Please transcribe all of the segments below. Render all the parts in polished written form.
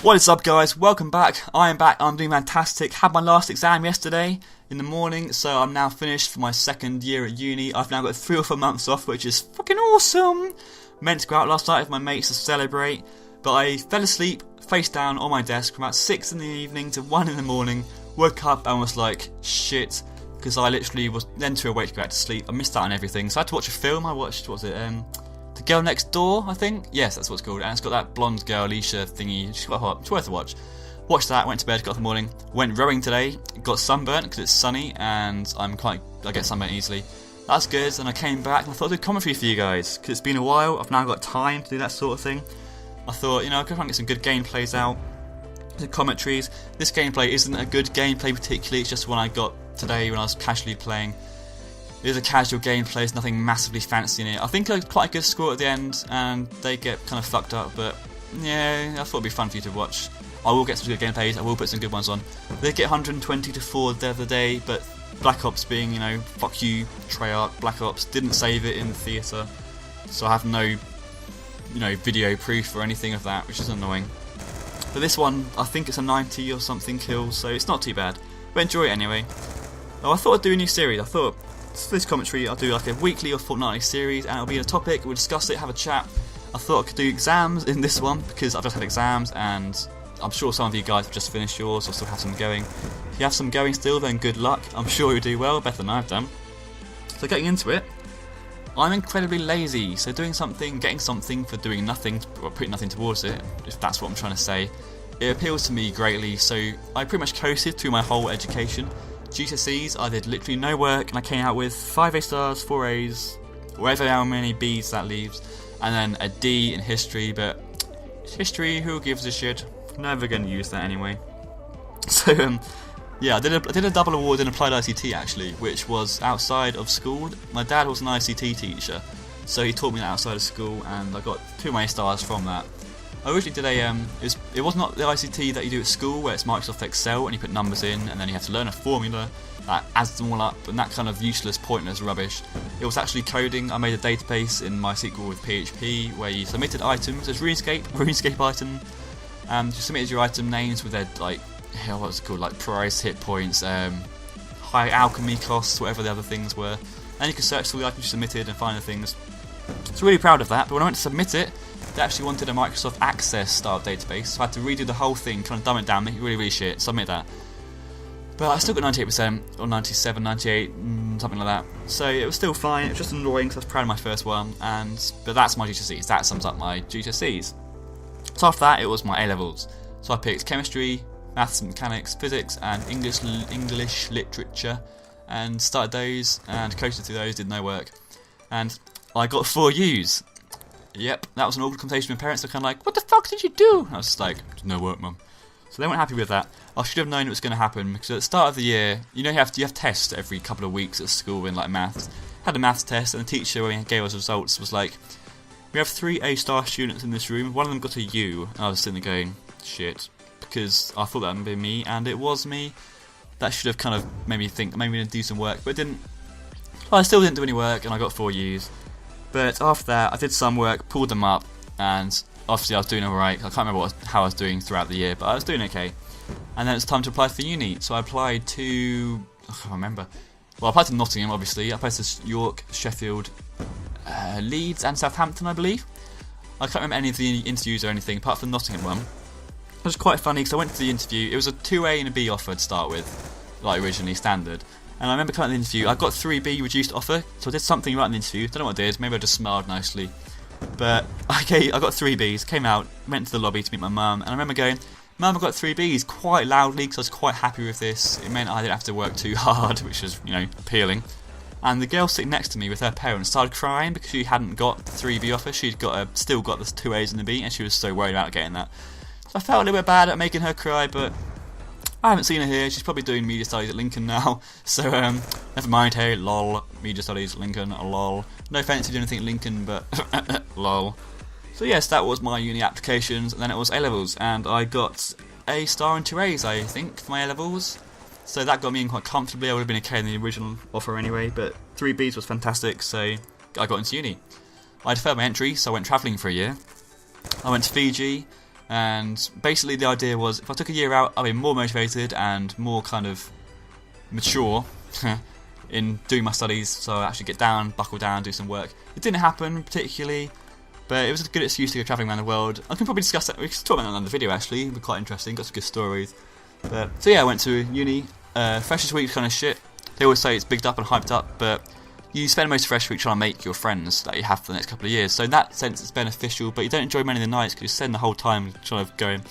What is up, guys? Welcome back. I am back. I'm doing fantastic. Had my last exam yesterday in the morning, so I'm now finished for my second year at uni. I've now got 3 or 4 months off, which is fucking awesome. Meant to go out last night with my mates to celebrate, but I fell asleep face down on my desk from about 6 in the evening to 1 in the morning. Woke up and was like, shit, because I literally was then too awake to go back to sleep. I missed out on everything, so I had to watch a film. I watched, what was it, The Girl Next Door, I think? Yes, that's what it's called. And it's got that blonde girl, Alicia thingy. She's quite hot. It's worth a watch. Watched that, went to bed, got up in the morning. Went rowing today. Got sunburnt because it's sunny and I get sunburnt easily. That's good. And I came back and I thought I'd do commentary for you guys because it's been a while. I've now got time to do that sort of thing. I thought, I could try and get some good gameplays out. The commentaries. This gameplay isn't a good gameplay particularly. It's just one I got today when I was casually playing. It is a casual gameplay, there's nothing massively fancy in it. I think I got quite a good score at the end, and they get kind of fucked up, but yeah, I thought it'd be fun for you to watch. I will get some good gameplays, I will put some good ones on. They get 120 to 4 the other day, but Black Ops being, fuck you, Treyarch, Black Ops, didn't save it in the theatre, so I have no, video proof or anything of that, which is annoying. But this one, I think it's a 90 or something kills, so it's not too bad. But enjoy it anyway. Oh, I thought I'd do a new series, for this commentary I'll do like a weekly or fortnightly series and it'll be a topic, we'll discuss it, have a chat. I thought I could do exams in this one because I've just had exams and I'm sure some of you guys have just finished yours or still have some going. If you have some going still, then good luck, I'm sure you'll do well, better than I've done. So getting into it, I'm incredibly lazy, so getting something for doing nothing or putting nothing towards it, if that's what I'm trying to say, it appeals to me greatly. So I pretty much coasted through my whole education. GCSEs, I did literally no work and I came out with 5 A stars, 4 A's, whatever how many B's that leaves, and then a D in history, but history, who gives a shit? Never going to use that anyway. So yeah, I did a double award in applied ICT actually, which was outside of school. My dad was an ICT teacher, so he taught me that outside of school and I got 2 of my stars from that. I originally did it was not the ICT that you do at school where it's Microsoft Excel and you put numbers in and then you have to learn a formula that adds them all up and that kind of useless, pointless rubbish. It was actually coding. I made a database in MySQL with PHP where you submitted items. There's RuneScape item. You submitted your item names with their what's it called, like price, hit points, high alchemy costs, whatever the other things were. And you could search all the items you submitted and find the things. I was really proud of that, but when I went to submit it, they actually wanted a Microsoft Access style database, so I had to redo the whole thing, kind of dumb it down, make it really, really shit, submit that. But I still got 98%, or 97, 98, something like that. So it was still fine, it was just annoying because I was proud of my first one, but that's my GCSEs, that sums up my GCSEs. So after that, it was my A-levels. So I picked chemistry, maths and mechanics, physics, and English literature, and started those, and coasted through those, did no work. And I got 4 U's. Yep, that was an awkward conversation with my parents. They're kind of like, what the fuck did you do? And I was just like, no work, mum. So they weren't happy with that. I should have known it was going to happen because at the start of the year, you have tests every couple of weeks at school in like maths. Had a maths test and the teacher, when he gave us results, was like, we have 3 A-star students in this room, one of them got a U. And I was sitting there going, shit, because I thought that would be me, and it was me. That should have kind of made me think maybe we didn't do some work, but it didn't. Well, I still didn't do any work, and I got 4 U's. But after that, I did some work, pulled them up, and obviously I was doing alright. I can't remember how I was doing throughout the year, but I was doing okay. And then it's time to apply for uni. So I applied to, I can't remember. Well, I applied to Nottingham, obviously. I applied to York, Sheffield, Leeds, and Southampton, I believe. I can't remember any of the interviews or anything, apart from the Nottingham one. It was quite funny because I went to the interview. It was a 2A and a B offer to start with, like originally standard. And I remember coming to the interview, I got 3B reduced offer, so I did something right in the interview. Don't know what I did, maybe I just smiled nicely. But I got 3Bs, came out, went to the lobby to meet my mum, and I remember going, Mum, I got 3Bs, quite loudly because I was quite happy with this. It meant I didn't have to work too hard, which was, appealing. And the girl sitting next to me with her parents started crying because she hadn't got the 3B offer. She'd still got the 2 A's and the B, and she was so worried about getting that. So I felt a little bit bad at making her cry, but I haven't seen her here. She's probably doing media studies at Lincoln now. So never mind. Hey, lol. Media studies, Lincoln, lol. No offence to do anything at Lincoln, but lol. So yes, that was my uni applications, and then it was A-levels, and I got A star and 2 A's, I think, for my A-levels. So that got me in quite comfortably. I would have been okay in the original offer anyway, but 3 B's was fantastic, so I got into uni. I deferred my entry, so I went travelling for a year. I went to Fiji, And basically the idea was, if I took a year out, I'd be more motivated and more kind of mature in doing my studies, so I actually get down, buckle down, do some work. It didn't happen particularly, but it was a good excuse to go travelling around the world. I can probably discuss that, we can talk about that in another video actually, it'd be quite interesting, got some good stories. But, so yeah, I went to uni. Freshers week was kind of shit. They always say it's bigged up and hyped up, but you spend most of Fresh Week trying to make your friends that you have for the next couple of years. So in that sense, it's beneficial, but you don't enjoy many of the nights because you spend the whole time trying to going,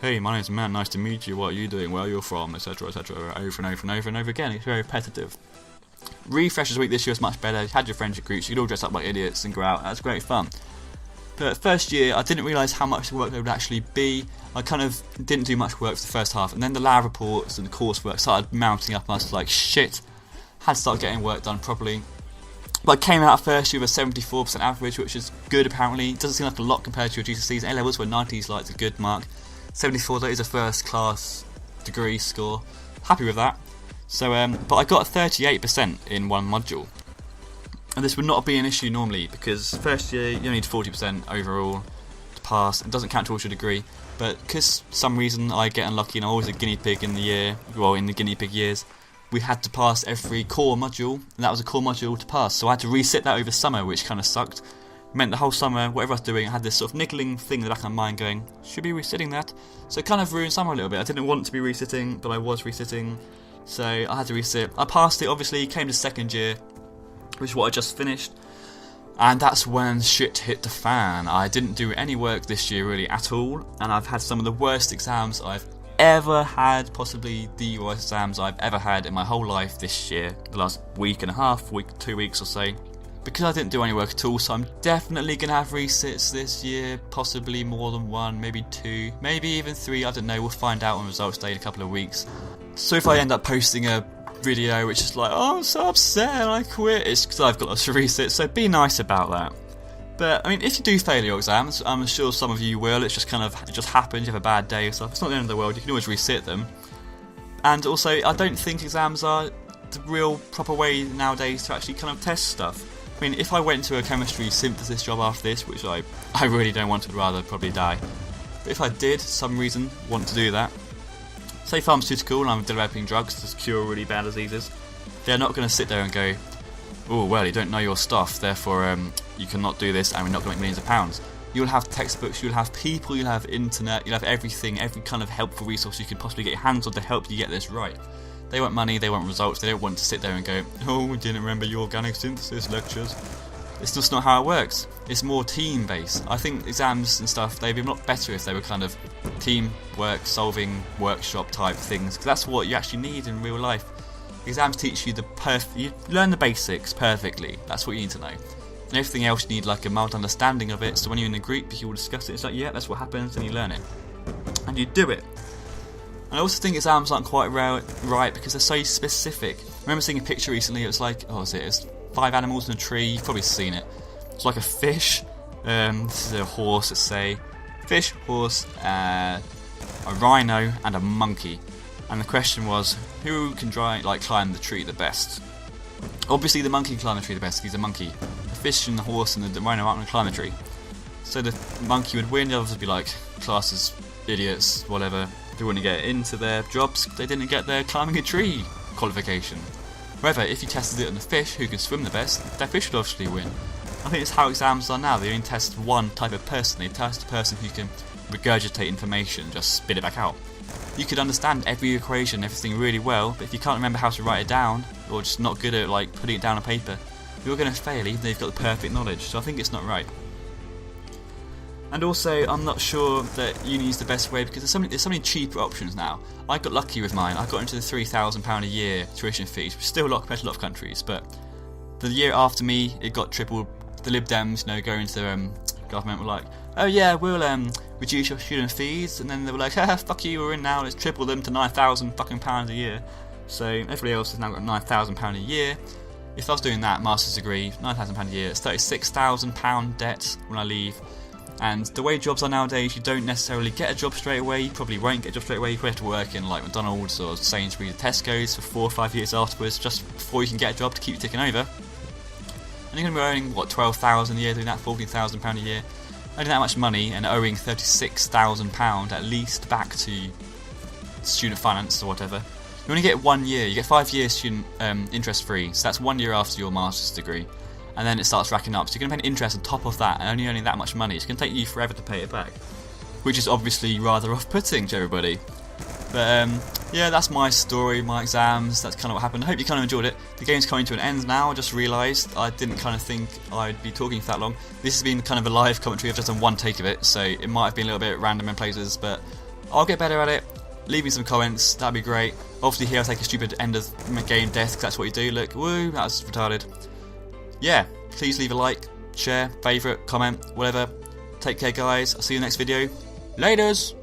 hey, my name's Matt, nice to meet you, what are you doing, where are you from, etc, etc, over and over and over and over again. It's very repetitive. Freshers Week this year was much better. You had your friendship groups, you could all dress up like idiots and go out. That was great fun. But first year, I didn't realise how much the workload would actually be. I kind of didn't do much work for the first half, and then the lab reports and the coursework started mounting up, and I was like, shit, had to start getting work done properly. But I came out first year with a 74% average, which is good apparently. It doesn't seem like a lot compared to your GCSEs. A-levels where 90 is like a good mark. 74 though is a first class degree score. Happy with that. So, but I got 38% in one module. And this would not be an issue normally, because first year you only need 40% overall to pass. It doesn't count towards your degree. But because some reason I get unlucky and I'm always a guinea pig in the year, well in the guinea pig years, we had to pass every core module, and that was a core module to pass, so I had to resit that over summer, which kind of sucked. It meant the whole summer, whatever I was doing, I had this sort of niggling thing in the back of my mind going, should be resitting that? So it kind of ruined summer a little bit. I didn't want to be resitting, but I was resitting, so I had to resit. I passed it, obviously, came to second year, which is what I just finished, and that's when shit hit the fan. I didn't do any work this year really at all, and I've had some of the worst exams I've ever had, possibly the worst exams I've ever had in my whole life this year, the last week and a half, 2 weeks or so, because I didn't do any work at all. So I'm definitely going to have resits this year, possibly more than one, maybe 2, maybe even 3, I don't know, we'll find out on results day in a couple of weeks. So if I end up posting a video which is like, oh I'm so upset and I quit, it's because I've got lots of resits, so be nice about that. But, I mean, if you do fail your exams, I'm sure some of you will, it's just kind of, it just happens, you have a bad day or stuff, it's not the end of the world, you can always resit them. And also, I don't think exams are the real proper way nowadays to actually kind of test stuff. I mean, if I went to a chemistry synthesis job after this, which I really don't want to, I'd rather probably die. But if I did, some reason, want to do that, say pharmaceutical and I'm developing drugs to cure really bad diseases, they're not going to sit there and go, oh well, you don't know your stuff, therefore you cannot do this and we're not going to make millions of pounds. You'll have textbooks, you'll have people, you'll have internet, you'll have everything, every kind of helpful resource you can possibly get your hands on to help you get this right. They want money, they want results, they don't want to sit there and go, oh, we didn't remember your organic synthesis lectures. It's just not how it works. It's more team based. I think exams and stuff, they'd be a lot better if they were kind of teamwork, solving, workshop type things, because that's what you actually need in real life. Exams teach you you learn the basics perfectly, that's what you need to know. And everything else you need like a mild understanding of it, so when you're in a group you will discuss it, it's like, yeah, that's what happens, and you learn it. And you do it. And I also think exams aren't quite right because they're so specific. I remember seeing a picture recently, it was like, it's 5 animals in a tree, you've probably seen it. It's like a fish, this is a horse, let's say, fish, horse, a rhino and a monkey. And the question was, who can climb the tree the best? Obviously the monkey can climb the tree the best because he's a monkey. The fish and the horse and the rhino aren't going to climb the tree. So the monkey would win, the others would be like, class is idiots, whatever. They wouldn't get into their jobs, they didn't get their climbing a tree qualification. However, if you tested it on the fish, who can swim the best, that fish would obviously win. I think it's how exams are now, they only test one type of person, they test a person who can regurgitate information, just spit it back out. You could understand every equation, everything really well, but if you can't remember how to write it down, or just not good at putting it down on paper, you're going to fail even though you've got the perfect knowledge, so I think it's not right. And also, I'm not sure that uni is the best way because there's so many cheaper options now. I got lucky with mine, I got into the £3,000 a year tuition fees, which is still a lot compared to a lot of countries, but the year after me, it got tripled. The Lib Dems, going into the government were like, oh yeah, we'll reduce your student fees, and then they were like, fuck you, we're in now, let's triple them to £9,000 a year. So everybody else has now got £9,000 a year. If I was doing that master's degree, £9,000 a year, it's £36,000 debt when I leave. And the way jobs are nowadays, you don't necessarily get a job straight away, you probably won't get a job straight away, you probably have to work in like McDonald's or Sainsbury's or Tesco's for 4 or 5 years afterwards, just before you can get a job to keep you ticking over. And you're going to be earning, £12,000 a year doing that, £14,000 a year. earning that much money and owing £36,000 at least back to student finance or whatever, you only get 1 year. You get 5 years student interest free, so that's 1 year after your master's degree, and then it starts racking up. So you're going to pay interest on top of that, and only earning that much money. It's going to take you forever to pay it back, which is obviously rather off-putting to everybody. But yeah, that's my story, my exams. That's kind of what happened. I hope you kind of enjoyed it. The game's coming to an end now. I just realised I didn't kind of think I'd be talking for that long. This has been kind of a live commentary. I've just done one take of it, so it might have been a little bit random in places, but I'll get better at it. Leave me some comments, that'd be great. Obviously here I'll take a stupid end of game death, because that's what you do. Look, woo, that was retarded. Yeah, please leave a like, share, favourite, comment, whatever. Take care guys, I'll see you in the next video. Laters!